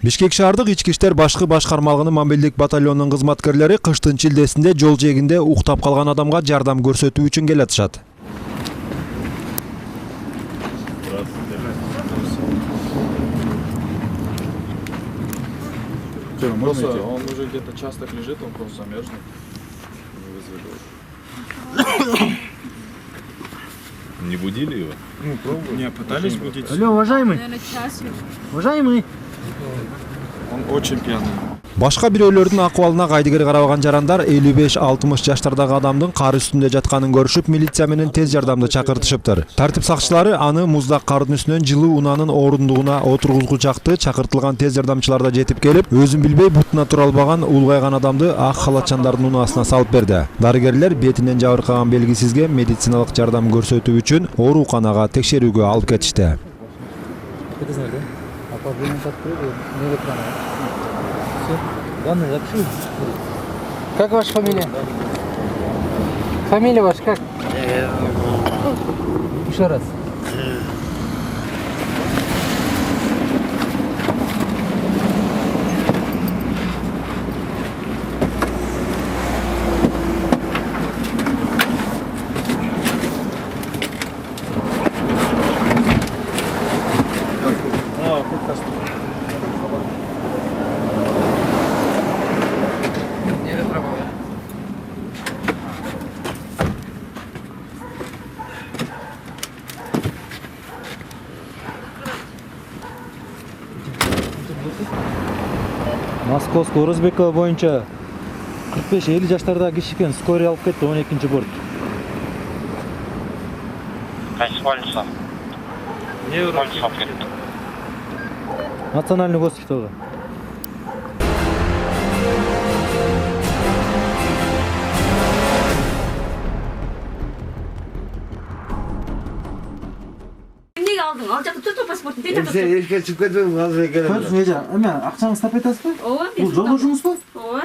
Бишкек шаардык ички иштер башкы башкармалыгынын мобилдик батальонунун кызматкерлери кыштын чилдесинде жол жээгинде уктап калган адамга жардам көрсөтүү үчүн келатышат. Просто он уже где-то час так лежит, он просто замерзнет. Не будили его? Ну, пробовали. Не, пытались будить. Алло, уважаемый. Уважаемый. Он очень пьяный. Башка бирөөлөрдүн акыбалына кайдыгер карабаган жарандар 55-60 жаштардагы адамдын кар үстүндө жатканын көрүшүп, милиция менен тез жардамды чакыртышыптыр. Тартип сакчылары аны муздак кардын үстүнөн жылуу унаанын орундугуна отургузгучакты чакыртылган тез жардамчылар да жетип келип, өзүн билбей бутуна тура албаган улгайган адамды ак халатчандардын унаасына салып берди. Дарыгерлер бетинен жабыркаган белгисизге медициналык жардам көрсөтүү үчүн ооруканага текшерүүгө алып кетишти. Данные запишу. Как ваша фамилия? Фамилия ваша как? Еще раз. Московская Орозбекова боюнча 45-50 жаштардагы киши экен, скорый алып кетти 12-борт. Кайсы больница? Не Больница алып кетти. Национальный госпиталга. Al жақты түртіп паспортын тек Sen erken çıkıp ketmedin mi? Hazır gelelim. Көрсүң эже, эме акчаңызды таппай атасызбы? Ооба, Бул жолдо жұмыс ба? Ооба.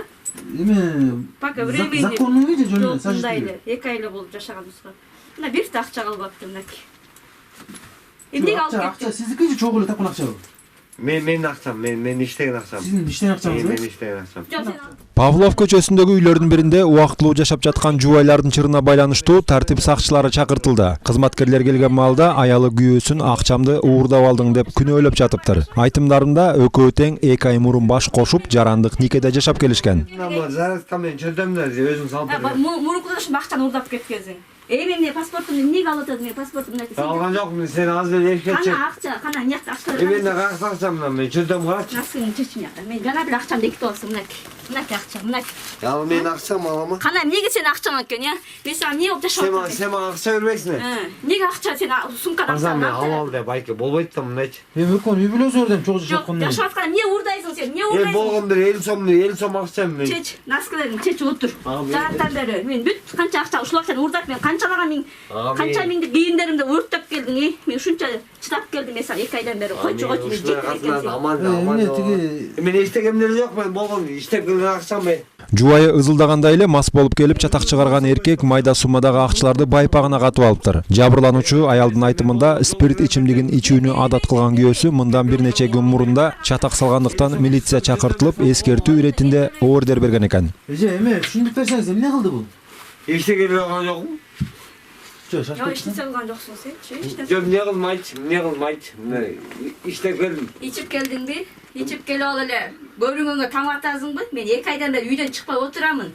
Эме Пока времени законный же жөнүндө жок мындайлы. 2 айлы болуп жашаганыбызга. Мына бир да акча калбаптыр мынакей. Эмнеге алып кетти? Акча сиздики же чогуу эле тапкан акчабы? Men akşam, men işten akşam. Сиздин иштен акчаңыз Men бе? işten akşam. Жок, сен Павлов көчөсүндөгү үйлөрдүн биринде убактылуу жашап жаткан жубайлардын чырына байланыштуу тартип сакчылары чакыртылды. Кызматкерлер келген маалда аялы күйөөсүн акчамды уурдап алдың деп күнөөлөп жатыптыр. Айтымдарында экөө тең 2 ай мурун баш кошуп, жарандык никеде жашап келишкен. Ama zaten men çözemler diye özüm salıp veriyorum. мурункудаш акчаны уурдап кеткенсиң. Эмне паспортумду эмнеге алып атасың? Мен паспортумду айтып. Algan yok mu? Sen az bir erkek çek. Кана акча, кана мынакта акчалар. Evinde kalk akşamdan ben çözdüm kaç. Наскыңды чечим жакта. Мен жана бир акчамды экитип алсам мынакей. Мынакей акча, мынакей. Ya men akşam alamam. Кана эмнеге сен акчаң экен, я? Мен сага эмне болуп жашап атасың? Sen akşam vermeksin. Эмнеге акча сен сумкада акча Azam ben halal de bayki bolbayt da mı Эми өкөн үй бүлөсүңөрдөн чогуу Жок, жашап атканда. жашап атканда эмне уурдайсың сен? Эмне El уурдайсың? bolğumdur 50 som akşam ben. Чеч, наскыларың чечип отур. Жааттан бери мен бүт канча акча ушул акчаны уурдап мен канчалаган миң канча миңди кийимдеримди уурдап келдиң, мен ушунча чыдап келдим мен сага 2 айдан бери. Койчу койчу мен жетип экенсиң. Aman da aman Emine da. tigi Men istekemleri yok ben bolğum istek gelgen akşam ben. Жубайы ызылдагандай эле мас болуп келип чатак чыгарган эркек майда суммадагы акчаларды байпагына катып алыптыр. Жабырлануучу аялдын айтымында спирт ичимдигин ичүүнү адат кылган күйөөсү мындан бир нече күн мурунда чатак салгандыктан милиция чакыртылып, эскертүү иретинде ордер берген экен. эже эме түшүндүрүп берсеңиз эмне кылды бул? İşte gelgen yok mu? Жок, шашып Жок, кетти. эчтесе кылган жоксуң сен. Yok ne kılmayt, ne kılmayt. İşte geldim. Ичип келдиңби? Ичип келип ал эле. Көрүңөнгө таң атасыңбы? Мен 2 айдан бери үйдөн чыкпай отурамын.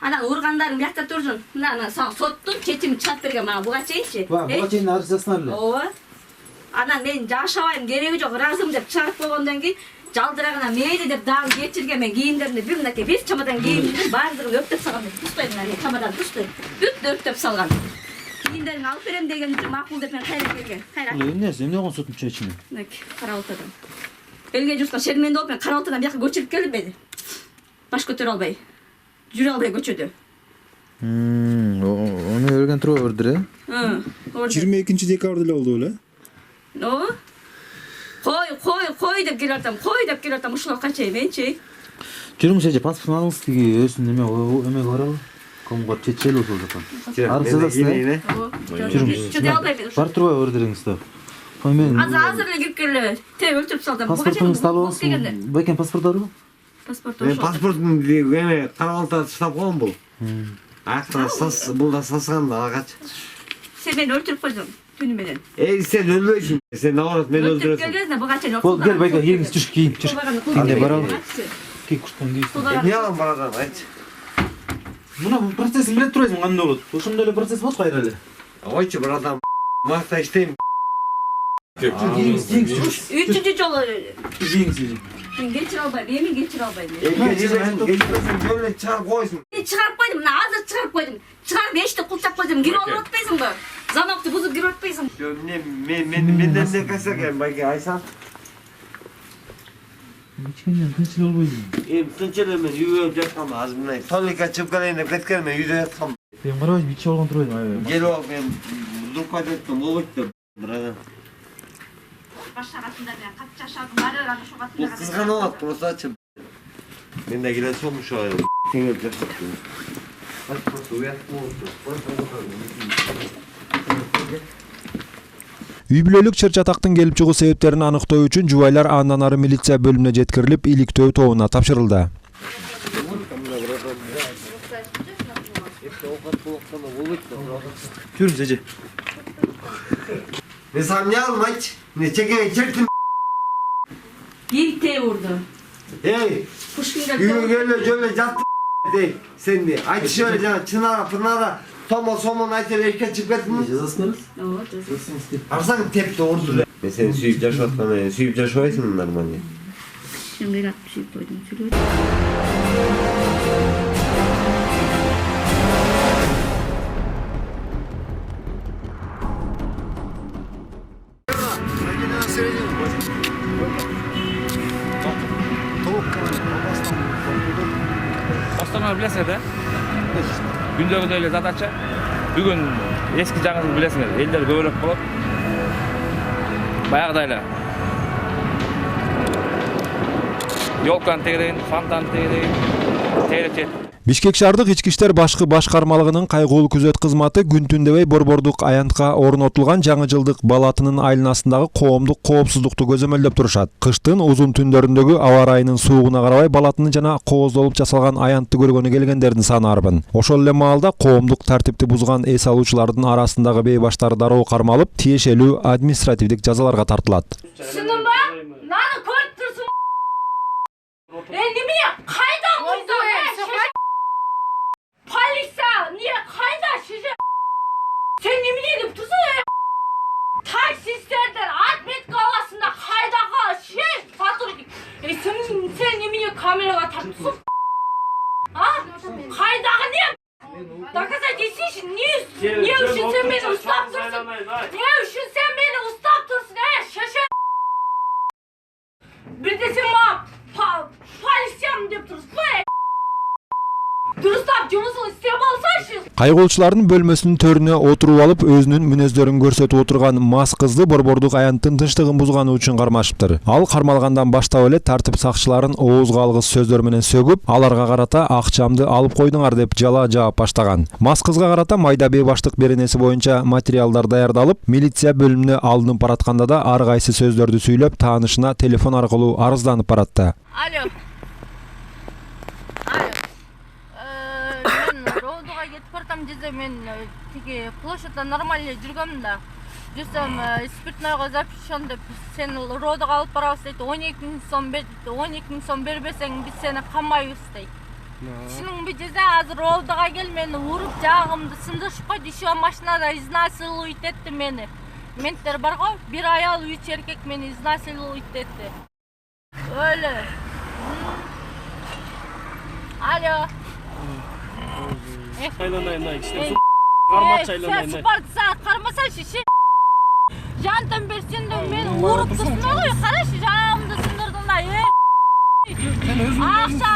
Анан ургандарың биякта туржун. Мына сага соттун чечимин чыгып берген мага буга чейинчи. Буга чейин арыз жазсыңар эле. Ооба. Анан мен жашабайм, кереги жок, ыраазымын деп чыгарып койгондон кийин жалдырагына мейли деп дагы кечирген мен кийимдеримди бир мынакей бир чамадан кийимдин баардыгын өптөп салган. Туштайм мына чамадан туштайм. Бүт өптөп салган. Кийимдериңди алып берем деген макул деп мен кайрып келген. Кайра. Эмнеси? Эмне кылган соттун чечими? Мынакей карабалтадан. Элге журтка шерменде болуп мен карабалтадан бияка көчүрүп келдим мен. Баш көтөрө албай. Жүрө албай көчөдө. Onu örgen turu order. 22 декабрда эле болду беле? No? Koy деп келатам, ушулга чейин менчи. Жүрүңүз эже паспортун алыңыз тиги өзүн эме барабы? Комго чечели ошол жакан. Арыз жазасыз. Жүрүңүз. Бар турбай ордериңизди. Мен Азыр эле кирип келе. Те өлтүрүп салдым. паспортуңузду алып алсың. Бекен паспорт барбы? Паспорт Мен ошол. паспортун эме карабалта штаб койгон бул. Аяктан бул да сасган агач. Сен мени өлтүрүп койдуң түнү менен. Сен өлбөйсүң. Сен наоборот мени Өлтүрүп өлтүрөсүң. келгенде буга чейин Бол, кел байка, келиңиз, жүш, кийин, жүш. Кийинде баралы. Кей курткан кийсиң. Эмне алам барадан айтчы. Мына процессин билет турасың кандай болот? Ошондой эле процесс болот кайра эле. Ойчу братан, макта иштейм. Үчүнчү жолу Жеңиз. мен кечире албайм. Эми кечире албайм. Жолу чыгарып койсуң. Мен чыгарып койдум. Мына азыр чыгарып койдум. Чыгарып эшикти кулчап койдум. Кирип алып атпайсыңбы? Замокты бузуп кирип атпайсыңбы? Менден не кайса экен байке айсан. Кичкене тынччыл болбойбу? Тынчыл эмен үйгө жаткам азыр мына. Толика чыгып келейин деп кеткен мен үйдө жаткам. Мен карабай бичи болгон турбайдым, аябай. Келип алып мен дуруп кайтып болбойт деп. Братан. Башагатында мен кат жашадым. Баары аны ошо Бул катында. кызганып просто мен да келе сом ошо теңеп жашаттым. Үй бүлөлүк чыр чатактын келип чыгуу себептерин аныктоо үчүн жубайлар андан ары милиция бөлүмүнө жеткирилип, иликтөө тобуна тапшырылды. Жүрүңүз эже. Мен сага эмне алдым айтчы? Мен чекеге чектим. Бирте урду. Эй, Пушкинге үйгө келе жолу жаттым. Эй, сенди айтышы эле жана чынара пынара томо сомон айтып эле эшикке чыгып кеттиңби? Жазасыңыз? Ооба, жазасың. Арсаң тепти урду эле. Мен сени сүйүп жашап аткан, сүйүп жашабайсың нормально. Сен мени атып сүйүп койдуң. Сүйлөбөйт. Останы билесиңер да? Күндөгүдөй эле задача. Бүгүн эски жаңыңызды билесиңер, элдер көбүрөөк болот. Баягыдай эле. Ёлканы тегерейин, фантаны тегерейин, тегеречет. Бишкек шаардык ички иштер башкы башкармалыгынын кайгылуу күзөт кызматы күн түн дебей борбордук аянтка орнотулган жаңы жылдык балатынын айланасындагы коомдук коопсуздукту көзөмөлдөп турушат. Кыштын узун түндөрүндөгү аба ырайынын суугуна карабай балатыны жана кооздолуп жасалган аянтты көргөнү келгендердин саны арбын. Ошол эле маалда коомдук тартипти бузган эс алуучулардын арасындагы бейбаштар дароо кармалып, тиешелүү административдик жазаларга тартылат. Түсүндүң ба? Наны көрүп турсуң. Неме кайда койдуң? Полиция, не кайда шеше? Сен немене деп турсуң? Таксистерден отметка аласың да кайдага ше? Патруль. Сен немене камерага тартсың? А? Кайдагы не? Доказать етсейші, не үшін сен мені ұстап тұрсың? Не үшін сен мені ұстап тұрсың, шеше? Бірде сен маған полициям деп тұрсың ба? Дұрыстап жұмысын істеп алсайшы. Кайгылуучулардын бөлмөсүнүн төрүнө отуруп алып, өзүнүн мүнөздөрүн көрсөтүп отурган мас кызды борбордук аянттын тынчтыгын бузганы үчүн кармашыптыр. Ал кармалгандан баштап эле тартип сакчыларын оозго алгыс сөздөр менен сөгүп, аларга карата акчамды алып койдуңар деп жала жаап баштаган. Мас кызга карата майда бейбаштык беренеси боюнча материалдар даярдалып, милиция бөлүмүнө алынып баратканда да ар кайсы сөздөрдү сүйлөп, таанышына телефон аркылуу арызданып баратты. Алло. Мен тиги площадьта нормально жүргөм да. Жүрсөм спиртнойго запишен деп сен родого алып барабыз дейт. 12 000 сом бер, 12 000 сом бербесең биз сени камайбыз дейт. Түшүнүңбү дезе азыр родого кел, мени уруп жагымды сындырышып койду. Еще машинада изнасиловать этти мени. Менттер бар го, бир аял 3 эркек мени изнасиловать этти. Өлө. Алло. Айланайын, Сен кармасайшы, жантын берсен де мени уруп турсуң ғой, карашы, жагымды сындырдың да. Акча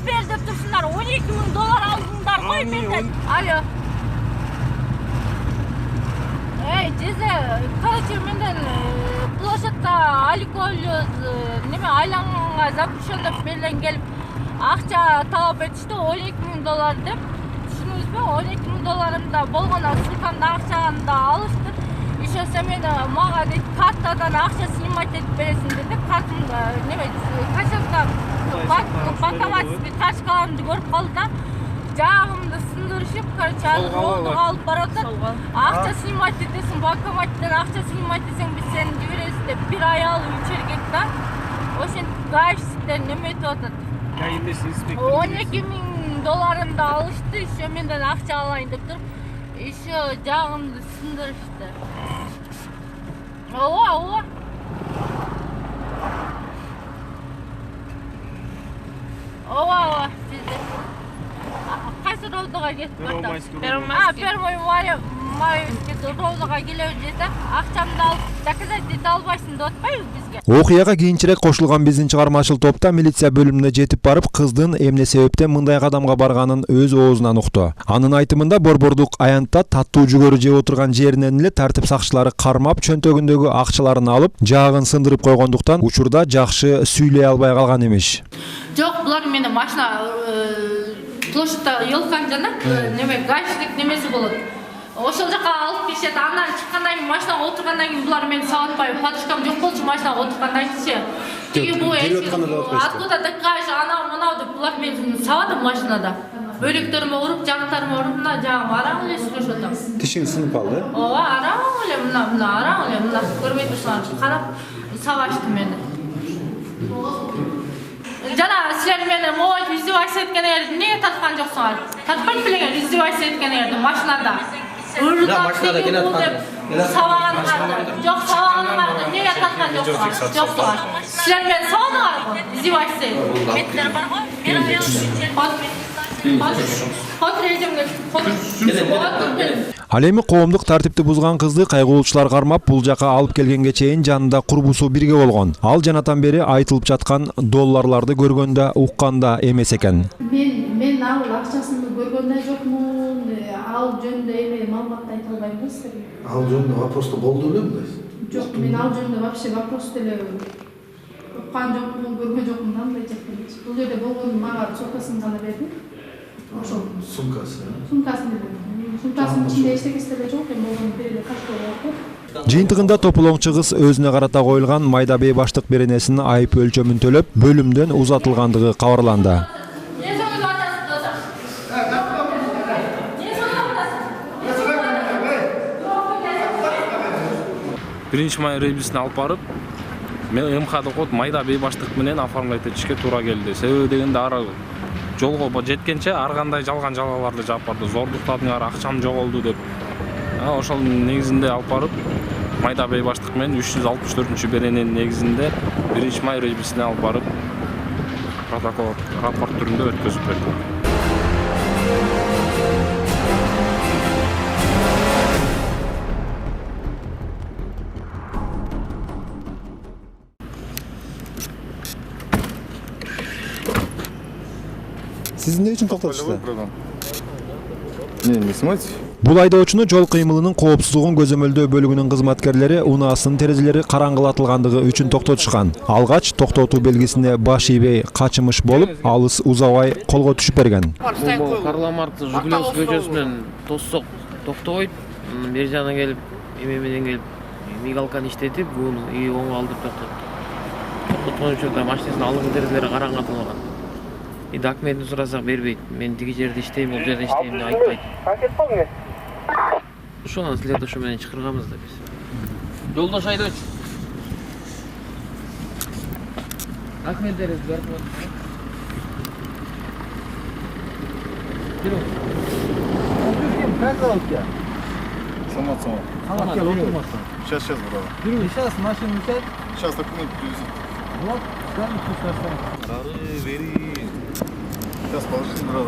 бер деп турсуңдар, 12 000 доллар алдыңдар ғой менден. Алло. Дезе, короче, менден площадьта алкоголь неме айланганга запрещен деп менден келип акча талап этишти, 12 000 доллар деп. 12 000 долларымда болгон ссылкамда акчаны да алышты. еще сен мага дейт картадан акча снимать этип бересиң деди. Картымда неме кассовка банкоматский карточкаларымды көрүп калды да. Жагымды сындырышып, короче, жолдук алып баратат. Акча снимать этесиң, банкоматтан акча снимать этсең биз сени жиберебиз деп бир ай алып үчергек да. Ошентип гаишниктер неме этип атат. 12.000 долларымды алышты, еще менден акча алайын деп туруп, еще жагымды сындырышты. Ооба. Ооба, сизде. Кайсы роодуга кетип бардым? Первомайский роодуга келебиз десе, акчамды алып, доказать ете албайсың деп атпайбы бизге? Окуяга кийинчерээк кошулган биздин чыгармачыл топта милиция бөлүмүнө жетип барып, кыздын эмне себептен мындай кадамга барганын өз оозунан укту. Анын айтымында борбордук аянтта таттуу жүгөрү жеп отурган жеринен эле тартип сакчылары кармап, чөнтөгүндөгү акчаларын алып, жаагын сындырып койгондуктан учурда жакшы сүйлөй албай калган эмиш. Жок, булар мени машина площадьта елкан жана неме гаишник немеси болот. Ошол жака алып келишет. Андан чыккандан кийин машинага отургандан кийин булар мени сабатпайбы. Подушкам жок болчу машинага отургандан кийинчи. Тиги бу откуда такая ана мына деп булар мени сабатып машинада. Бөлөктөрүмө уруп, жактарыма уруп, мына жагым араң эле сүйлөшүп атам. Тишиң сынып калды? Ооба, араң эле мына араң эле мына көрбөй турсаңар карап сабашты мени. Жана силер мени могой издевайся эткениңерди эмнеге таткан жоксуңар? Татпайт белеңер издевайся эткениңерди машинада. Машинада келе аткан. Сабаганыңарды. Жок, сабаганыңарды эмнеге таткан жоксуңар? Силер мени сабадыңарбы? Издевайся. Меттер бар го? Ал эми коомдук тартипти бузган кызды кайгылуучулар кармап, бул жака алып келгенге чейин жанында курбусу бирге болгон. Ал жанатан бери айтылып жаткан долларларды көргөндө укканда эмес экен. Мен ал акчасын көргөндө жокмун. Ал жөнүндө эме маалымат айта албайм да силерге. Ал жөнүндө вопрос болду белеби? Жок, мен ал жөнүндө вообще вопрос деле уккан жокмун, көргөн жокмун да андай жактан. Бул жерде болгон мага сумкасын гана берди. Ошол сумкасын берди. Сумкасынын ичинде эчтекеси деле жок, эми болгон бир эле кашка болот. Жыйынтыгында тополоңчу кыз өзүнө карата коюлган майда бейбаштык беренесинин айып өлчөмүн төлөп, бөлүмдөн узатылгандыгы кабарланды. Биринчи май рейбисине алып барып, мен МХД код майда бейбаштык менен оформлать этишке туура келди. Себеби дегенде ара жолго жеткенче ар кандай жалган жалгаларды жаап барды. Зордуктадыңар, акчам жоголду деп. Ошол негизинде алып барып, майда бейбаштык менен 364-чү берененин негизинде биринчи май рейбисине алып барып, протокол рапорт түрүндө өткөзүп берди. Сиз эмне үчүн токтотушту? Не снимайте. Бул айдоочуну жол кыймылынын коопсуздугун көзөмөлдөө бөлүгүнүн кызматкерлери унаасынын терезелери караңгылатылгандыгы үчүн токтотушкан. Алгач токтотуу белгисине баш ийбей качымыш болуп, алыс узабай колго түшүп берген. Карла Маркс Жугулевский көчөсүнөн тоссок токтобойт. Бери жагынан келип, эме менен келип, мигалканы иштетип, буну оң алдырып токтотту. Токтоткон учурда машинасынын алдыңкы терезелери караңгатылган. Документин сурасак бербейт. Мен тиги жерде иштейм, бул жерде иштейм деп айтпайт. Ошону силерди ошо менен чакырганбыз да биз. Жолдош айдоочу. Документтериңизди берип коюңуз. Бирүү. Как зовут тебя? Самат. Сейчас, брат. Бирүү, сейчас машину сядь. Сейчас документ привезут. Вот, скажи, что Бери. Сейчас положите, брат.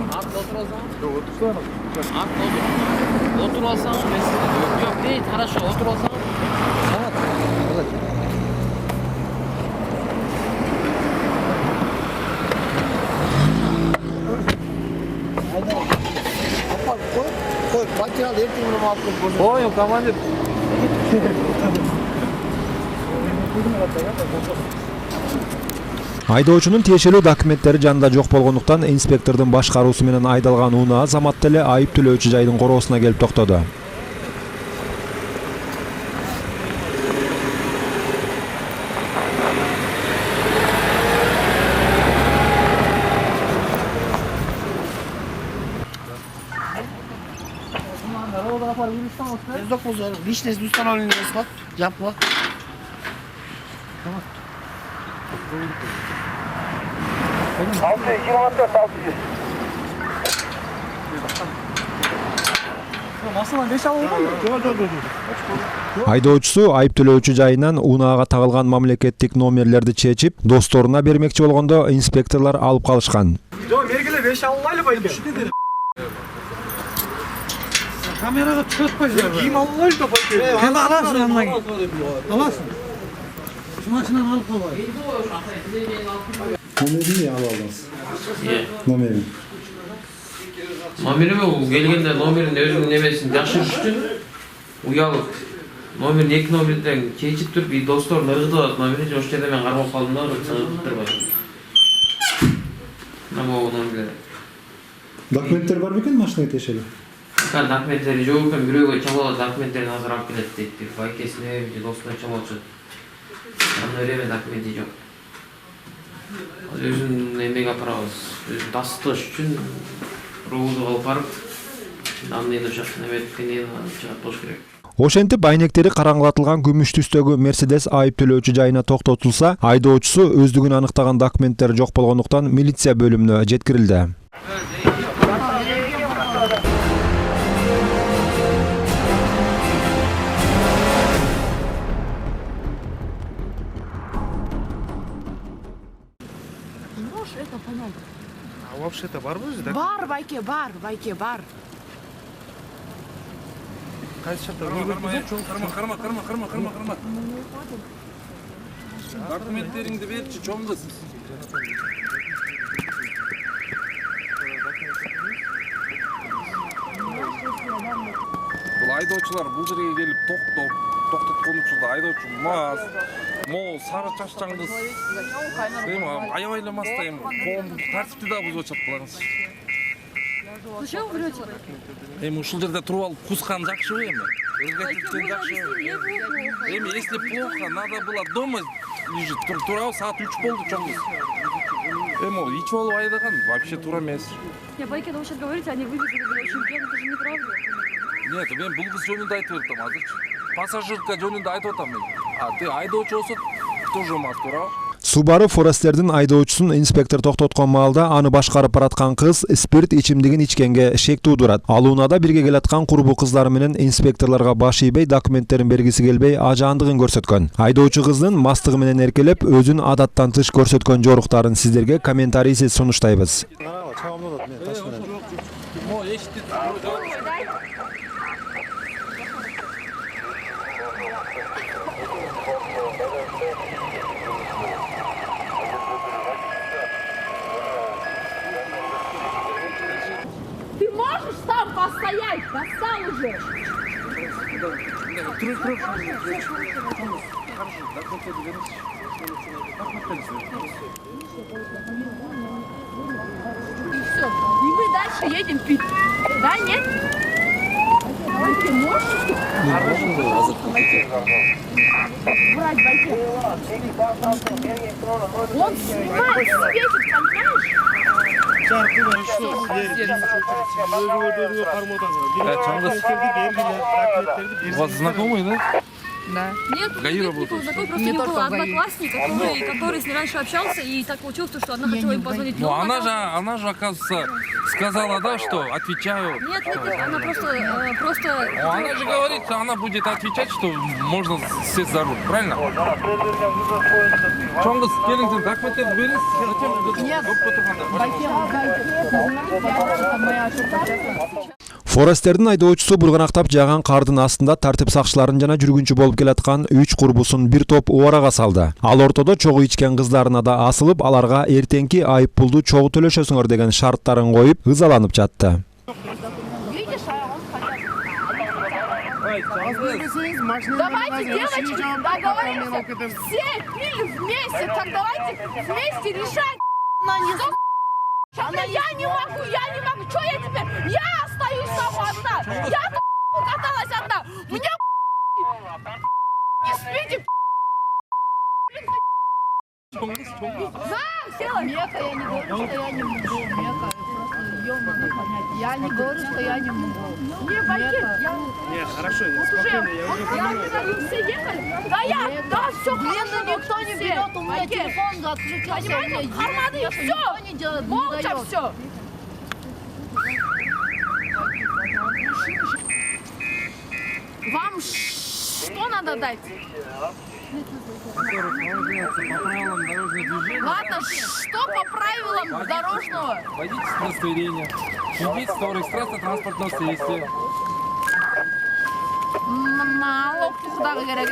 Отуруп алсаң, жок дейт, хорошо, отуруп алсаң. Koy, makinalы эртең менен алып келип. Понял, командир. Айдоочунун тиешелүү документтери жанында жок болгондуктан инспектордун башкаруусу менен айдалган унаа замат деле айып төлөөчү жайдын короосуна келип токтоду. Личность установлена, жапла. Айдоочусу айыптөлөөчү жайынан унаага тагылган мамлекеттик номерлерди чечип, досторуна бермекчи болгондо инспекторлор алып калышкан. Камерага чөкпөйсүң. Ким албайт да байке. Кем аласың андан? Аласың. Машинаны алып калбай. Номерин алып алдыңыз. Номерин. Номеріме келгенде номерін өзінің немесін жакшырыш үчүн уялып номерин 2 номерден чечип туруп и досторун ыргытып алат номерин ошол жерде мен кармап калдым да ыргытып турбай. Намагы номерлер. Документтер бар бекен машинага тиешелүү? Документтери жок экен, бирөөгө чалып документтерин азыр алып келет дейт. Байкесине же достуна чалып атышат. Аны береме документи жок. Өзүн эмеге апарабыз. Өзүн тастыш үчүн роуду алып барып, аны ошол неметкен чыгат болуш керек. Ошентип айнектери караңгылатылган күмүш түстөгү Мерседес айыптөлөөчү жайына токтотулса, айдоочусу өздүгүн аныктаган документтер жок болгондуктан милиция бөлүмүнө жеткирилди. Вообще-то бар өзі, да? Бар, байке, бар. Қайсы шақта? Қарма. Документтеріңді берші, чоңғыз. Бұл айдоочылар бұл жерге келіп тоқтатқан үшін айдоочу маз, мол, сары чашчан қыз. Аябайламастай, қоғамдық тәртіпті да бұзып жатқыларыңыз. Зачем вы врете? Ушул жерде туруп алып кускан жакшыбы эми? Эми если плохо, надо было дома лежит. Тура саат 3 болду чоңуз. Эми ичип алып айдаган вообще тура эмес. Не, байке, вы сейчас говорите, они вывезли чемпион, это же неправда. Нет, мен бул кыз жөнүндө айтып атам азырчы. Пассажирка жөнүндө айтып атам мен. А ты айдоочу болсо тоже эмес, тура? Subaru Forester'дин айдоочусун инспектор токтоткон маалда аны башкарып бараткан кыз спирт ичимдигин ичкенге шек туудурат. Ал унаада бирге келаткан курбу кыздары менен инспекторлорго баш ийбей, документтерин бергиси келбей, ажаандыгын көрсөткөн. Айдоочу кыздын мастыгы менен эркелеп, өзүн адаттан тыш көрсөткөн жоруктарын сиздерге комментарийсиз сунуштайбыз. Ты можешь сам постоять? Достал уже. И все. И мы дальше едем пить. Да, нет? Байке, можешь? Брать, байке. Он снимает, светит, понимаешь? У вас знакомый, да? Да. Нет, ГАИ работает. Такой просто не был одноклассник, который с ней раньше общался, и так получилось, что она хотела им позвонить. Ну, она же, оказывается, сказала, да, что отвечаю. Нет, она просто... Она же говорит, что она будет отвечать, что можно сесть за руль, правильно? Чоңгыз, келіңіздер, документтерді бересіз? Нет. Форестердин айдоочусу бурганактап жааган кардын астында тартип сакчыларын жана жүргүнчү болуп келаткан 3 курбусун бир топ убарага салды. Ал ортодо чогуу ичкен кыздарына да асылып, аларга эртеңки айып пулду чогуу төлөшөсүңөр деген шарттарын коюп, ызаланып жатты. Давайте, девочки, договоримся. Все пили вместе, так давайте вместе решать. Я не могу. Что я теперь? Я остаюсь сама одна. Я каталась одна. Мне не спите. Да, села. Мека, я не говорю, что я не могу. Мека, просто ёмно. Я не говорю, что я не могу. Не, Байке, я... Не, хорошо, спокойно, я уже понимаю. Все ехали? Да я, да, все, Блин, никто не берет, у меня телефон отключился. Понимаете, карманы, все, молча все. Вам что надо дать? Ладно, что по правилам дорожного? Водительское удостоверение, свидетельство о регистрации транспортного средства. Налог туда керек,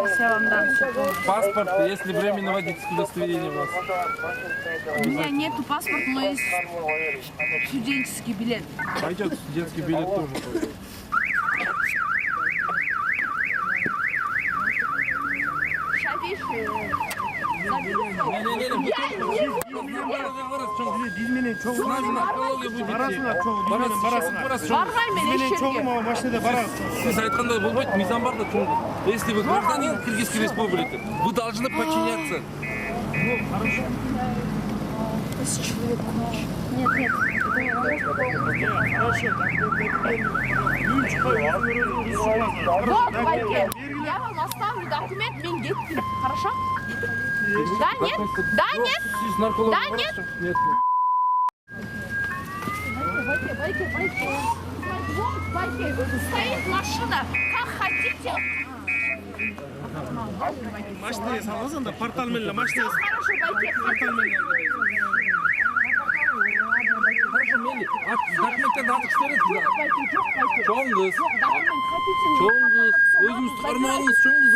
Сейчас я вам дам. Паспорт, если временное водительское удостоверение у вас. У меня нету паспорта, но есть студенческий билет. Пойдет студентский билет тоже. Siz aytқандай болмайды, мизан бар да чоң. Если вы гражданин Кыргызской республики, вы должны подчиняться. Вот, Байке, я вам оставлю документ, мен кеттім, хорошо? Да, нет? Да, нет? Да, нет? Нет. Байке. Вот, Байке, стоит машина, как хотите. Машинаны саласың да, порталменle машина. Хорошо, Байке, Порталменle. Хорошо, мели. Документтерді атып жібересіз да? Чоңыз. Чоңыз. Өзіңізді қармағыңыз чоңыз.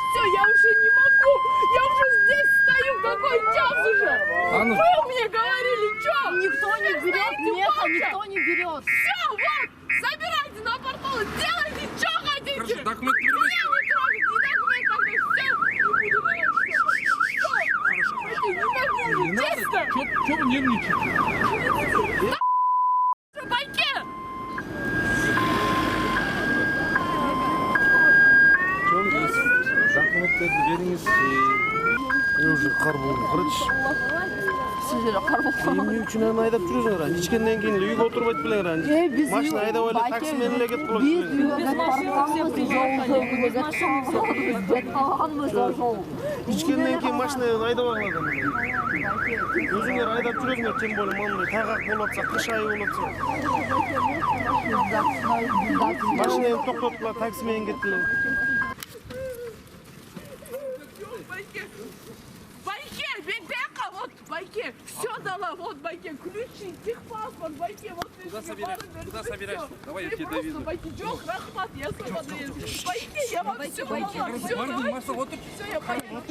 Все, я уже не могу. Я уже здесь стою, какой час уже? Вы мне говорили, что? Никто не берет, нет, никто не берет. Все, вот, забирайте на портал, делайте, что хотите. Хорошо, документы Меня берете? не трогайте, не документ, тогда все. Не могу, честно. Чего вы нервничаете? Байке! Чоңыз. Документтерді беріңіз. Мен уже қар болдым, қарашы. Сіздер қар болған. Емне үшін аны айдап жүресіңдер, аны ішкеннен кейін үйге отырып айтып біліңдер, машина айдап ойлап таксименле кетіп қаласыңдар. Ішкеннен кейін машина айдап алады. Өзіңдер айдап жүресіңдер, тем более мынандай тайғақ болатса, қыш айы болатса. Машинаны тоқтатыла, таксимен кеттілер. Байке, все дала, вот Байке, ключи, техпаспорт, Байке, вот Куда собираешься? Давай я тебе доведу. Байке, Джок, Рахмат, я сама доеду. Байке, я вам все дала, все, Марса, вот все, я поеду.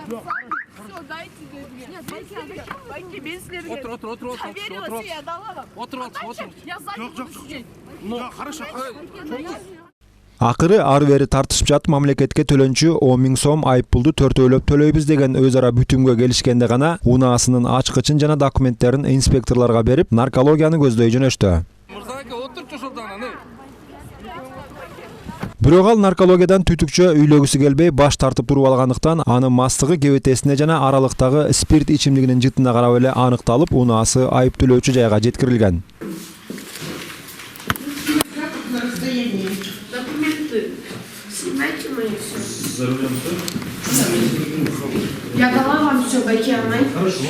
Все, дайте мне. Байке, мен сілерге. Отыр. Доверилась, я дала вам. Отыр. Я заднюю сидеть. Ну, хорошо. Акыры ары бери тартышып жатып мамлекетке төлөнчү 10 000 сом айыппулду төртөөлөп төлөйбүз деген өз ара бүтүмгө келишкенде гана унаасынын ачкычын жана документтерин инспекторлорго берип, наркологияны көздөй жөнөштү. Мырзака, отурчу ошолдан аны. Бирок ал наркологиядан түтүкчө үйлөгүсү келбей баш тартып туруп алгандыктан анын мастыгы кебетесине жана аралыктагы спирт ичимдигинин жытына карап эле аныкталып, унаасы айыптөлөөчү жайга жеткирилген. Снимайте мои все. За рулем кто? Я дала вам все, Байке, она. Хорошо.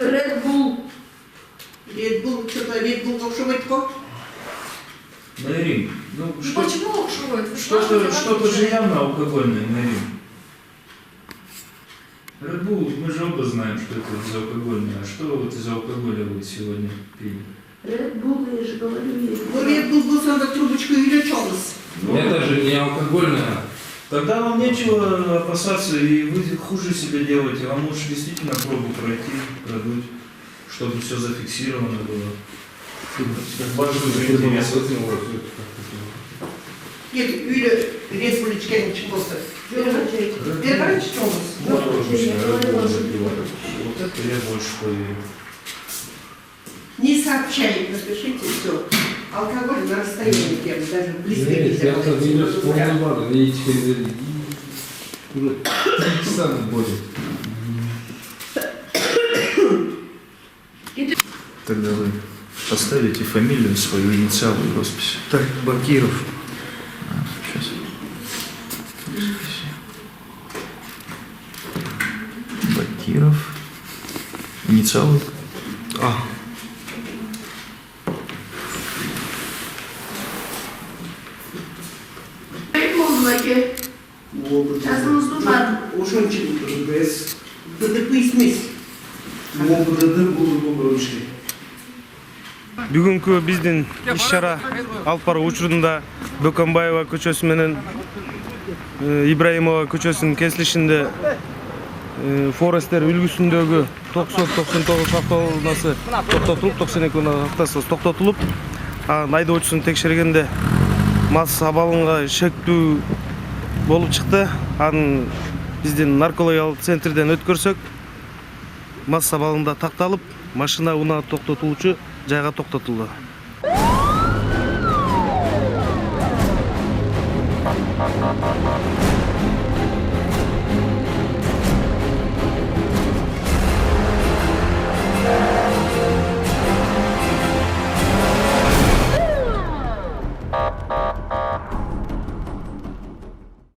Red Bull. Red Bull, что-то Red Bull окшобайт ко? Нарим. Ну, Почему окшивает? что-то же явно алкогольное, Нарим. Red Bull, мы же оба знаем, что это за алкогольное. А что вот из алкоголя вы сегодня пили? Red Bull, я же говорю. Ну, Red Bull был сам трубочку или чёлос. Это же не алкогольное. Тогда вам нечего опасаться, и вы хуже себе делаете. Вам лучше действительно пробу пройти, продуть, чтобы все зафиксировано было. Нет, öyle Red Bull içken çıkması. Раньше чёлос. Вот это я больше поверю. Не сообщай, напишите все. алкоголь на расстоянии тем, даже близко нельзя. Тогда вы поставите фамилию, свою инициалы и роспись. Так, Бакиров. Сейчас. Бакиров. Инициалы. Жазыңызды бар. Ошончу ДТП эмес. ОБД бул ишке. Бүгүнкү биздин иш-чара алып баруу учурунда Бөкөнбаева көчөсү менен Ибраимова көчөсүнүн кесилишинде Форестер үлгүсүндөгү 90-99 автоунаасы токтотулуп, 92 автоунаасы токтотулуп, айдоочусун текшергенде мас абалынга шектүү болуп чыкты. Анын биздин наркологиялык центрден өткөрсөк, мас абалында такталып, машина унаа токтотулуучу жайга токтотулду.